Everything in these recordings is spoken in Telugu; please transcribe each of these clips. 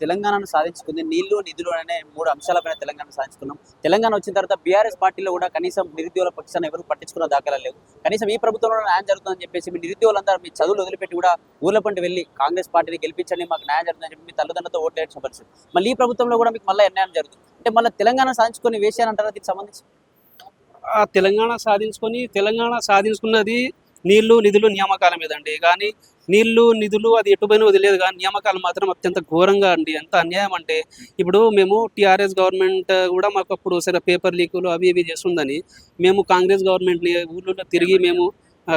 తెలంగాణను సాధించుకుంది నీళ్లు, నిధులు అనే 3 అంశాలపైన తెలంగాణ సాధించుకున్నాం. తెలంగాణ వచ్చిన తర్వాత బీఆర్ఎస్ పార్టీలో కూడా కనీసం నిరుద్యోగుల పక్షాన ఎవరు పట్టించుకున్న దాఖలాలు లేవు. కనీసం ఈ ప్రభుత్వంలో న్యాయం జరుగుతుందని చెప్పేసి మీ నిరుద్యోగులందరూ మీ చదువులు వదిలిపెట్టి కూడా ఊర్ల పంటి వెళ్ళి కాంగ్రెస్ పార్టీని గెలిపించండి, మాకు న్యాయం జరుగుతుందని చెప్పి మీ తల్లిదండ్రులతో ఓట్లేసిన పరిస్థితి. మళ్ళీ ఈ ప్రభుత్వంలో కూడా మీకు మళ్ళీ అన్యాయం జరుగుతుంది. అంటే మళ్ళీ తెలంగాణ సాధించుకుని వేసానంటారా దీనికి సంబంధించి? తెలంగాణ సాధించుకున్నది నీళ్లు నిధులు నియామకాల మీద అండి. కానీ నీళ్లు నిధులు అది ఎటుపోయినా వదిలేదు, కానీ నియామకాలు మాత్రం అత్యంత ఘోరంగా అండి. ఎంత అన్యాయం అంటే ఇప్పుడు మేము టీఆర్ఎస్ గవర్నమెంట్ కూడా మాకు అప్పుడు సరే పేపర్ లీకులు అవి ఇవి చేస్తుందని మేము కాంగ్రెస్ గవర్నమెంట్ని ఊళ్ళో తిరిగి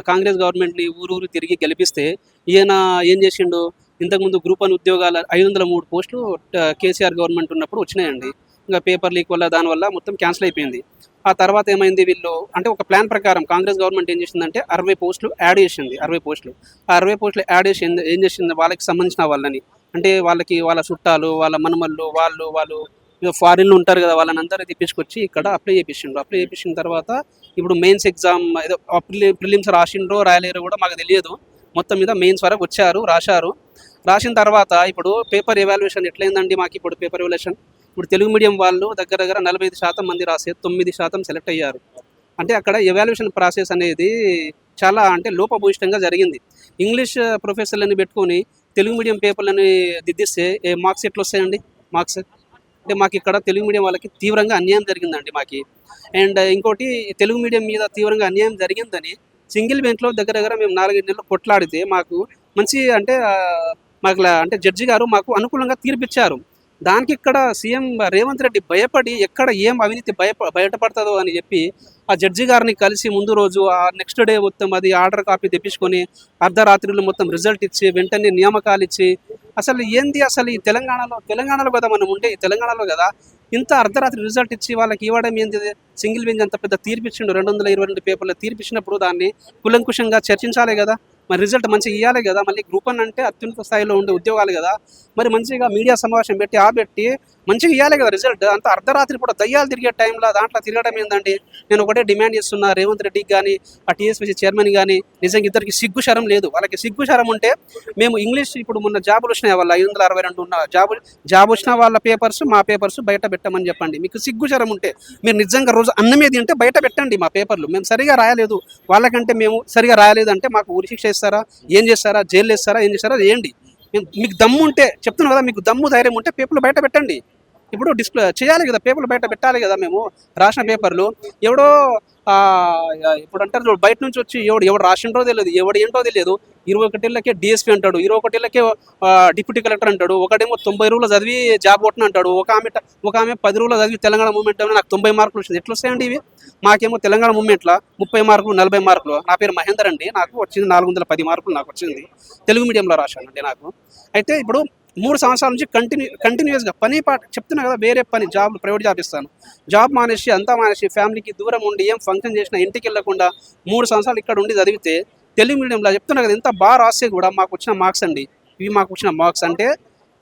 కాంగ్రెస్ గవర్నమెంట్ని ఊరు తిరిగి గెలిపిస్తే ఈయన ఏం చేసిండు, ఇంతకుముందు గ్రూప్ 1 ఉద్యోగాల 503 పోస్టులు కేసీఆర్ గవర్నమెంట్ ఉన్నప్పుడు వచ్చినాయండి. ఇంకా పేపర్ లీక్ వల్ల దానివల్ల మొత్తం క్యాన్సిల్ అయిపోయింది. ఆ తర్వాత ఏమైంది, వీళ్ళు అంటే ఒక ప్లాన్ ప్రకారం కాంగ్రెస్ గవర్నమెంట్ ఏం చేసిందంటే 60 పోస్టులు యాడ్ చేసింది. 60 పోస్టులు యాడ్ చేసి ఏం చేసింది, వాళ్ళకి సంబంధించిన వాళ్ళని అంటే వాళ్ళ చుట్టాలు, వాళ్ళ మనమళ్ళు, వాళ్ళు ఫారిన్లో ఉంటారు కదా, వాళ్ళని అందరూ తెప్పించుకొచ్చి ఇక్కడ అప్లై చేయించిన తర్వాత ఇప్పుడు మెయిన్స్ ఎగ్జామ్ ఏదో ప్రిలిమ్స్ రాసిండ్రో రాయలేరో కూడా మాకు తెలియదు. మొత్తం మీద మెయిన్స్ వరకు వచ్చారు, రాసిన తర్వాత ఇప్పుడు పేపర్ ఎవాల్యుయేషన్ ఎట్లయిందండి మాకు. ఇప్పుడు పేపర్ ఎవాల్యుయేషన్ ఇప్పుడు తెలుగు మీడియం వాళ్ళు దగ్గర 45% మంది రాసే 9% సెలెక్ట్ అయ్యారు. అంటే అక్కడ ఎవాల్యుయేషన్ ప్రాసెస్ అనేది చాలా అంటే లోపభూయిష్టంగా జరిగింది. ఇంగ్లీష్ ప్రొఫెసర్లని పెట్టుకొని తెలుగు మీడియం పేపర్లని దిద్దిస్తే మార్క్స్ ఎట్లా వస్తాయండి? మార్క్స్ అంటే మాకు ఇక్కడ తెలుగు మీడియం వాళ్ళకి తీవ్రంగా అన్యాయం జరిగిందండి మాకు. అండ్ ఇంకోటి, తెలుగు మీడియం మీద తీవ్రంగా అన్యాయం జరిగిందని సింగిల్ బెంచ్లో దగ్గర మేము 4-5 నెలలు కొట్లాడితే మాకు మంచి అంటే అంటే జడ్జి గారు మాకు అనుకూలంగా తీర్పిచ్చారు. దానికి ఇక్కడ సీఎం రేవంత్ రెడ్డి భయపడి ఎక్కడ ఏం అవినీతి బయటపడుతుందో అని చెప్పి ఆ జడ్జి గారిని కలిసి ముందు రోజు ఆ నెక్స్ట్ డే మొత్తం అది ఆర్డర్ కాపీ తెప్పించుకొని అర్ధరాత్రులు మొత్తం రిజల్ట్ ఇచ్చి వెంటనే నియామకాలు ఇచ్చి అసలు ఏంది అసలు ఈ తెలంగాణలో కదా మనం ఉంటే, ఈ తెలంగాణలో కదా ఇంత అర్ధరాత్రి రిజల్ట్ ఇచ్చి వాళ్ళకి ఇవ్వడం ఏంది? సింగిల్ బెంచ్ అంత పెద్ద తీర్పిచ్చిండు, 222 పేపర్లు తీర్పిచ్చినప్పుడు దాన్ని కులంకుశంగా చర్చించాలి కదా. మరి రిజల్ట్ మంచిగా ఇవ్వాలి కదా. మళ్ళీ గ్రూప్ 1 అంటే అత్యున్నత స్థాయిలో ఉండే ఉద్యోగాలు కదా. మరి మంచిగా మీడియా సమావేశం పెట్టి మంచిగా ఇవ్వాలి కదా రిజల్ట్. అంత అర్ధరాత్రి కూడా దయ్యాలు తిరిగే టైంలో దాంట్లో తిరగడం ఏందండి? నేను ఒకటే డిమాండ్ చేస్తున్నా, రేవంత్ రెడ్డికి కానీ ఆ టీఎస్పీసీ చైర్మన్ కానీ నిజంగా ఇద్దరికి సిగ్గు శరం లేదు. వాళ్ళకి సిగ్గు శరం ఉంటే మేము ఇంగ్లీష్ ఇప్పుడు మొన్న జాబులు వచ్చినాయి, వాళ్ళ 562 ఉన్న జాబ్ వచ్చిన వాళ్ళ పేపర్స్ మా పేపర్స్ బయట పెట్టమని చెప్పండి. మీకు సిగ్గు శరం ఉంటే మీరు నిజంగా రోజు అన్నమే తింటే బయట పెట్టండి మా పేపర్లు. మేము సరిగా రాయలేదు, వాళ్ళకంటే మేము సరిగా రాయలేదు అంటే మాకు ఉరి శిక్ష ఇస్తారా, ఏం చేస్తారా, జైలు వేస్తారా, ఏం చేస్తారా చేయండి. మీకు దమ్ము ఉంటే చెప్తున్నాం కదా, మీకు దమ్ము ధైర్యం ఉంటే పేపర్లు బయట పెట్టండి. ఇప్పుడు డిస్ప్లే చేయాలి కదా, పేపర్లు బయట పెట్టాలి కదా. మేము రాసిన పేపర్లు ఎవడో ఇప్పుడు అంటారు బయట నుంచి వచ్చి ఎవడు రాసిండో తెలియదు, ఎవడు ఏంటో తెలియదు. 21 డిఎస్పీ అంటాడు, 21 డిప్యూటీ కలెక్టర్ అంటాడు, ఒకటేమో 90 రోజులు చదివి జాబ్ కొట్టిన అంటాడు, ఒక ఆమె 10 రోజులు చదివి తెలంగాణ మూవ్మెంట్ నాకు 90 మార్కులు వచ్చింది. ఎట్లా వస్తాయండి ఇవి? మాకేమో తెలంగాణ మూవ్మెంట్లో 30 మార్కులు 40 మార్కులు. నా పేరు మహేందర్ అండి, నాకు వచ్చింది 410 మార్కులు నాకు వచ్చింది. తెలుగు మీడియంలో రాశానండి నాకు. అయితే ఇప్పుడు 3 సంవత్సరాల నుంచి కంటిన్యూస్గా పని పాట చెప్తున్నా కదా, వేరే పని ప్రైవేట్ జాబ్ ఇస్తాను, జాబ్ మానేసి అంతా మానేసి ఫ్యామిలీకి దూరం ఉండి ఏం ఫంక్షన్ చేసినా ఇంటికి వెళ్ళకుండా 3 సంవత్సరాలు ఇక్కడ ఉండి చదివితే తెలుగు మీడియంలో చెప్తున్నా కదా, ఎంత బాగా రాస్తే కూడా మాకు వచ్చిన మార్క్స్ అండి ఇవి. మాకు వచ్చిన మార్క్స్ అంటే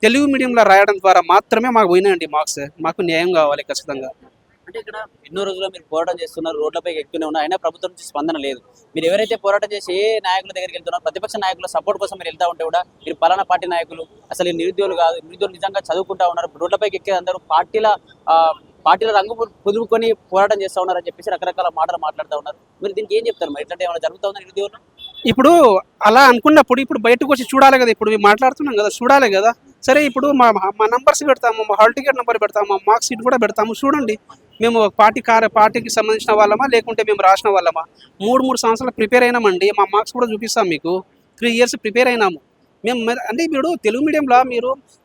తెలుగు మీడియంలో రాయడం ద్వారా మాత్రమే మాకు పోయినాయండి మార్క్స్. మాకు న్యాయం కావాలి ఖచ్చితంగా. అంటే ఇక్కడ ఎన్నో రోజుల్లో మీరు పోరాటం చేస్తున్నారు, రోడ్లపై ఎక్కుతూనే ఉన్నారు, అయినా ప్రభుత్వం నుంచి స్పందన లేదు. మీరు ఎవరైతే పోరాటం చేసి ఏ నాయకుల దగ్గరికి వెళ్తున్నారో ప్రతిపక్ష నాయకుల సపోర్ట్ కోసం మీరు వెళ్తా ఉంటే కూడా మీరు పలానా పార్టీ నాయకులు అసలు నిరుద్యోగులు కాదు, నిరుద్యోగులు నిజంగా చదువుకుంటా ఉన్నారు, రోడ్లపైకి ఎక్కే అందరూ పార్టీల రంగు పొదుపుకొని పోరాటం చేస్తూ ఉన్నారని చెప్పేసి రకరకాల మాటలు మాట్లాడుతూ ఉన్నారు. మీరు దీనికి ఏం చెప్తారు? మరి ఇట్లాంటి ఏమైనా జరుగుతూ ఉందా నిరుద్యోగులు? ఇప్పుడు అలా అనుకున్నప్పుడు ఇప్పుడు బయటకు వచ్చి చూడాలి కదా. ఇప్పుడు మేము మాట్లాడుతున్నాం కదా, చూడాలి కదా. సరే ఇప్పుడు మా నంబర్స్ పెడతాము, మా హాల్ టికెట్ నెంబర్ పెడతాము, మా మార్క్స్ షీట్ కూడా పెడతాము, చూడండి. మేము పార్టీకి సంబంధించిన వాళ్ళమా లేకుంటే మేము రాసిన వాళ్ళమా? 3 సంవత్సరాలు ప్రిపేర్ అయినామండి. మా మార్క్స్ కూడా చూపిస్తాం మీకు. 3 years ప్రిపేర్ అయినాము మేము. అంటే ఇప్పుడు తెలుగు మీడియంలో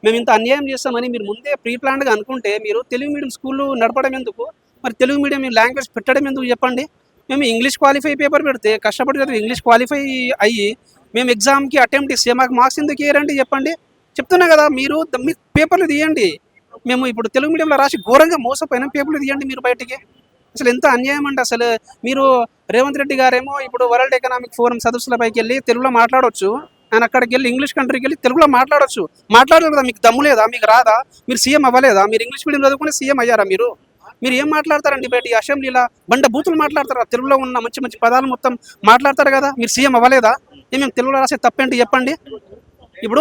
మేము ఇంత అన్యాయం చేస్తామని మీరు ముందే ప్రీ ప్లాన్డ్గా అనుకుంటే మీరు తెలుగు మీడియం స్కూళ్ళు నడపడం ఎందుకు? మరి తెలుగు మీడియం లాంగ్వేజ్ పెట్టడం ఎందుకు చెప్పండి? మేము ఇంగ్లీష్ క్వాలిఫై పేపర్ పెడితే కష్టపడి చదివి ఇంగ్లీష్ క్వాలిఫై అయ్యి మేము ఎగ్జామ్కి అటెంప్ట్ ఇస్తే మాకు మార్క్స్ ఎందుకు ఇయ్యరండి చెప్పండి? చెప్తున్నా కదా, మీరు మీ పేపర్లు తీయండి. మేము ఇప్పుడు తెలుగు మీడియంలో రాసి ఘోరంగా మోసపోయినా పేపర్లు తీయండి మీరు బయటికి. అసలు ఎంత అన్యాయం అండి అసలు. మీరు రేవంత్ రెడ్డి గారేమో ఇప్పుడు వరల్డ్ ఎకనామిక్ ఫోరం సదస్సులపైకి వెళ్ళి తెలుగులో మాట్లాడవచ్చు, ఆయన అక్కడికి వెళ్ళి ఇంగ్లీష్ కంట్రీకి వెళ్ళి తెలుగులో మాట్లాడవచ్చు. మాట్లాడలేదు కదా, మీకు దమ్ము లేదా? మీకు రాదా? మీరు సీఎం అవ్వలేదా? మీరు ఇంగ్లీష్ మీడియం చదువుకుని సీఎం అయ్యారా? మీరు ఏం మాట్లాడతారండి బయట అసెంబ్లీలో? బూతులు మాట్లాడతారా? తెలుగులో ఉన్న మంచి పదాలు మొత్తం మాట్లాడతారు కదా. మీరు సీఎం అవ్వలేదా? మేము తెలుగులో రాసే తప్పేంటి చెప్పండి? ఇప్పుడు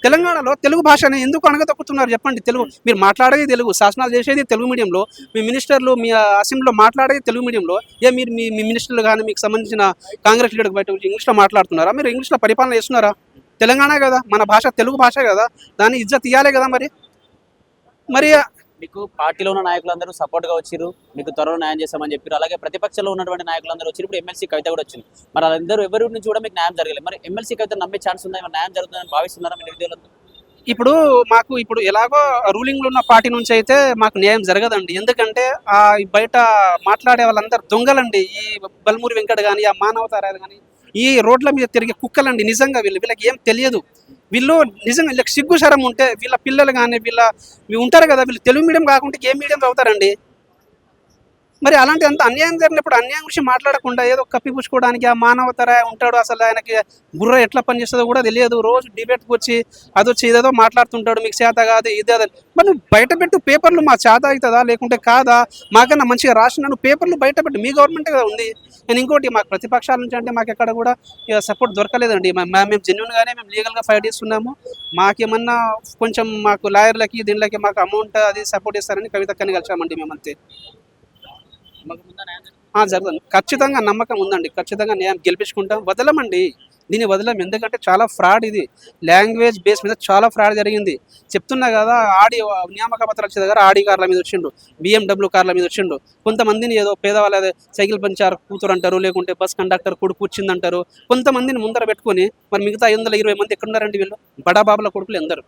తెలంగాణలో తెలుగు భాషని ఎందుకు అణగదొక్కుతున్నారు చెప్పండి. తెలుగు మీరు మాట్లాడేది తెలుగు, శాసనాలు చేసేది తెలుగు మీడియంలో, మీ మినిస్టర్లు మీ అసెంబ్లీలో మాట్లాడేది తెలుగు మీడియంలో. మీరు మీ మినిస్టర్లు కానీ మీకు సంబంధించిన కాంగ్రెస్ లీడర్ బయట ఇంగ్లీష్లో మాట్లాడుతున్నారా? మీరు ఇంగ్లీష్లో పరిపాలన చేస్తున్నారా? తెలంగాణ కదా మన భాష, తెలుగు భాష కదా, దాన్ని ఇజ్జత్ ఇవ్వాలి కదా. మరి మీకు పార్టీలో ఉన్న నాయకులందరూ సపోర్ట్ గా వచ్చారు, మీకు త్వరలో న్యాయం చేస్తామని చెప్పారు. అలాగే ప్రతిపక్షంలో ఉన్నటువంటి నాయకులందరూ వచ్చి ఇప్పుడు ఎమ్మెల్సీ కవిత కూడా వచ్చింది. మరి వాళ్ళందరూ ఎవరి నుంచి కూడా మీకు న్యాయం జరగలేదు. మరి ఎమ్మెల్సీ కవిత నమ్మే ఛాన్స్ ఉందా? మరి న్యాయం జరుగుతుందని భావిస్తున్నారా మీ నిరుద్యోగులందరూ? ఇప్పుడు ఎలాగో రూలింగ్లో ఉన్న పార్టీ నుంచి అయితే మాకు న్యాయం జరగదండి. ఎందుకంటే బయట మాట్లాడే వాళ్ళందరూ దొంగలండి. ఈ బల్మూరి వెంకట కానీ, ఆ మానవతారాలు కానీ, ఈ రోడ్ల మీద తిరిగే కుక్కలండి. నిజంగా వీళ్ళకి ఏం తెలియదు. వీళ్ళు నిజంగా వీళ్ళకి సిగ్గు శరం ఉంటే వీళ్ళ పిల్లలు కానీ వీళ్ళు ఉంటారు కదా, వీళ్ళు తెలుగు మీడియం కాకుండా ఏ మీడియం చదువుతారండి? మరి అలాంటి అంత అన్యాయం జరిగినప్పుడు అన్యాయం గురించి మాట్లాడకుండా ఏదో కప్పిపుచ్చుకోవడానికి ఆ మానవతర ఉంటాడు. అసలు ఆయనకి బుర్ర ఎట్లా పనిచేస్తుందో కూడా తెలియదు. రోజు డిబేట్కి వచ్చి అదొచ్చి ఇదేదో మాట్లాడుతుంటాడు, మీకు చేత కాదు ఇదే. మరి నువ్వు బయట పెట్టు పేపర్లు, మా చేత అవుతుందా లేకుంటే కాదా, మాకన్నా మంచిగా రాసిన నువ్వు పేపర్లు బయట పెట్టు, మీ గవర్నమెంటే కదా ఉంది. నేను ఇంకోటి, మాకు ప్రతిపక్షాల నుంచి అంటే మాకు ఎక్కడ కూడా సపోర్ట్ దొరకలేదండి. మేము జెన్యున్గానే మేము లీగల్గా ఫైట్ చేస్తున్నాము. మాకేమన్నా కొంచెం మాకు లాయర్లకి దీనిలకి మాకు అమౌంట్ అది సపోర్ట్ ఇస్తారని కవితక్కని కలిసామండి మేమంతే. జరుగుతుంది, ఖచ్చితంగా నమ్మకం ఉందండి. ఖచ్చితంగా న్యాయం గెలిపించుకుంటాం, వదలమండి, దీన్ని వదలం. ఎందుకంటే చాలా ఫ్రాడ్, ఇది లాంగ్వేజ్ బేస్ మీద చాలా ఫ్రాడ్ జరిగింది. చెప్తున్నా కదా, నియామక పత్రాలు వచ్చే దగ్గర ఆడి కార్ల మీద వచ్చిండు, BMW కార్ల మీద వచ్చిండు. కొంతమందిని ఏదో పేదవాళ్ళ సైకిల్ పంచారు కూతురు అంటారు, లేకుంటే బస్ కండక్టర్ కొడుకు వచ్చిందంటారు. కొంతమందిని ముందర పెట్టుకొని మరి మిగతా 520 మంది ఎక్కడున్నారండి? వీళ్ళు బడాబాబుల కొడుకులు ఎందరు?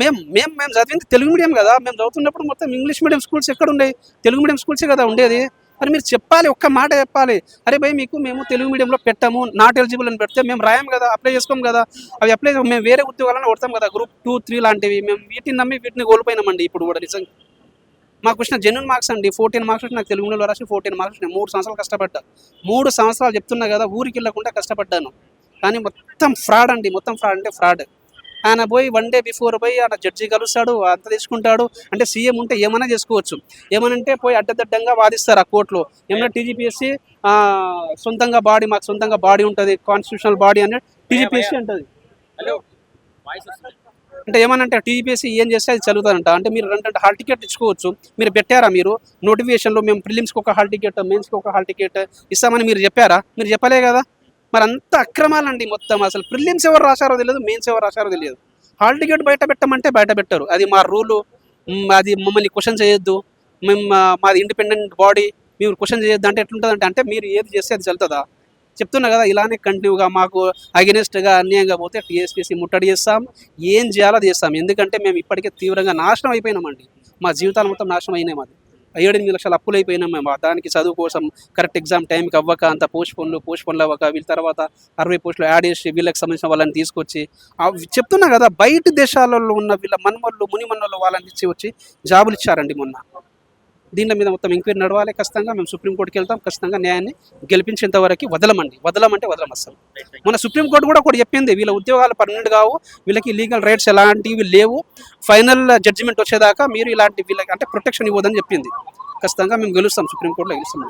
మేము చదివింది తెలుగు మీడియం కదా. మేము చదువుతున్నప్పుడు మొత్తం ఇంగ్లీష్ మీడియం స్కూల్స్ ఎక్కడ ఉన్నాయి? తెలుగు మీడియం స్కూల్సే కదా ఉండేది. మరి మీరు చెప్పాలి, ఒక్క మాట చెప్పాలి. అరే భయ్, మేము తెలుగు మీడియంలో పెట్టాము, నాట్ ఎలిజిబుల్ అని పెడితే మేము రాయం కదా, అప్లై చేసుకోం కదా. అవి మేము వేరే ఉద్యోగాలను కొడతాం కదా, Group 2, 3 లాంటివి. మేము వీటిని నమ్మి వీటిని కోల్పోయినామండి. ఇప్పుడు కూడా నిజంగా మాకు వచ్చిన జెన్యున్ మార్క్స్ అండి, 14 మార్క్స్ వచ్చి నాకు తెలుగు మీడియంలో రాసి 14 మార్క్స్ వచ్చినాయి. 3 సంవత్సరాలు కష్టపడ్డా, 3 సంవత్సరాలు చెప్తున్నా కదా, ఊరికి వెళ్ళకుండా కష్టపడ్డాను. కానీ మొత్తం ఫ్రాడ్ అండి, మొత్తం ఫ్రాడ్ అంటే ఫ్రాడ్. ఆయన పోయి 1 డే బిఫోర్ పోయి ఆయన జడ్జి కలుస్తాడు, అంత తీసుకుంటాడు. అంటే సీఎం ఉంటే ఏమైనా చేసుకోవచ్చు, ఏమనంటే పోయి అడ్డదడ్డంగా వాదిస్తారు ఆ కోర్టులో. ఏమన్నా TGPSC సొంతంగా బాడీ, మాకు సొంతంగా బాడీ ఉంటుంది, కాన్స్టిట్యూషనల్ బాడీ అనేది TGPSC ఉంటుంది. అంటే ఏమనంటే TGPSC ఏం చేస్తే అది చదువుతారంట. అంటే మీరు 2 హాల్ టికెట్ ఇచ్చుకోవచ్చు. మీరు పెట్టారా? మీరు నోటిఫికేషన్లో మేము ప్రిలిమ్స్కి ఒక హాల్ టికెట్, మెయిన్స్కి ఒక హాల్ టికెట్ ఇస్తామని మీరు చెప్పారా? మీరు చెప్పలే కదా. మరి అంత అక్రమాలండి మొత్తం. అసలు ప్రిలిమ్స్ ఎవరు రాశారో తెలియదు, మెయిన్స్ ఎవరు రాశారో తెలియదు. హాల్ టికెట్ బయట పెట్టమంటే బయట పెట్టరు, అది మా రూలు. అది మమ్మల్ని క్వశ్చన్ చేయొద్దు, మాది ఇండిపెండెంట్ బాడీ, మీరు క్వశ్చన్ చేయొద్దు అంటే ఎట్లుంటుంది? అంటే మీరు ఏది చేస్తే అది చెల్తుందా? చెప్తున్నా కదా, ఇలానే కంటిన్యూగా మాకు అగెనిస్ట్గా అన్యాయంగా పోతే TSPSC ముట్టడి చేస్తాం, ఏం చేయాలో అది చేస్తాం. ఎందుకంటే మేము ఇప్పటికే తీవ్రంగా నాశనం అయిపోయినామండి, మా జీవితాలు మొత్తం నాశనం అయినాయి. మాది 7-8 లక్షల అప్పులు అయిపోయినాం మేము. దానికి చదువు కోసం కరెక్ట్ ఎగ్జామ్ టైంకి అవ్వక, అంత పోస్ట్పోన్లు అవ్వక, వీళ్ళ తర్వాత 60 పోస్టులు యాడ్ చేసి వీళ్ళకి సంబంధించిన వాళ్ళని తీసుకొచ్చి చెప్తున్నా కదా, బయట దేశాలలో ఉన్న వీళ్ళ మునిమన్నోళ్ళు వాళ్ళని వచ్చి జాబులు ఇచ్చారండి మొన్న. దీని మీద మొత్తం ఎంక్వైరీ నడవాలి. ఖచ్చితంగా మేము సుప్రీంకోర్టుకి వెళ్తాం, ఖచ్చితంగా న్యాయాన్ని గెలిపించేంత వరకు వదలమంటే వదలం అసలు. మన సుప్రీంకోర్టు కూడా ఒకటి చెప్పింది, వీళ్ళ ఉద్యోగాలు పర్మనెంట్ కావు, వీళ్ళకి లీగల్ రైట్స్ ఎలాంటివి లేవు, ఫైనల్ జడ్జిమెంట్ వచ్చేదాకా మీరు ఇలాంటి వీళ్ళకి అంటే ప్రొటెక్షన్ ఇవ్వదని చెప్పింది. ఖచ్చితంగా మేము గెలుస్తాం, సుప్రీంకోర్టులో గెలుస్తాం.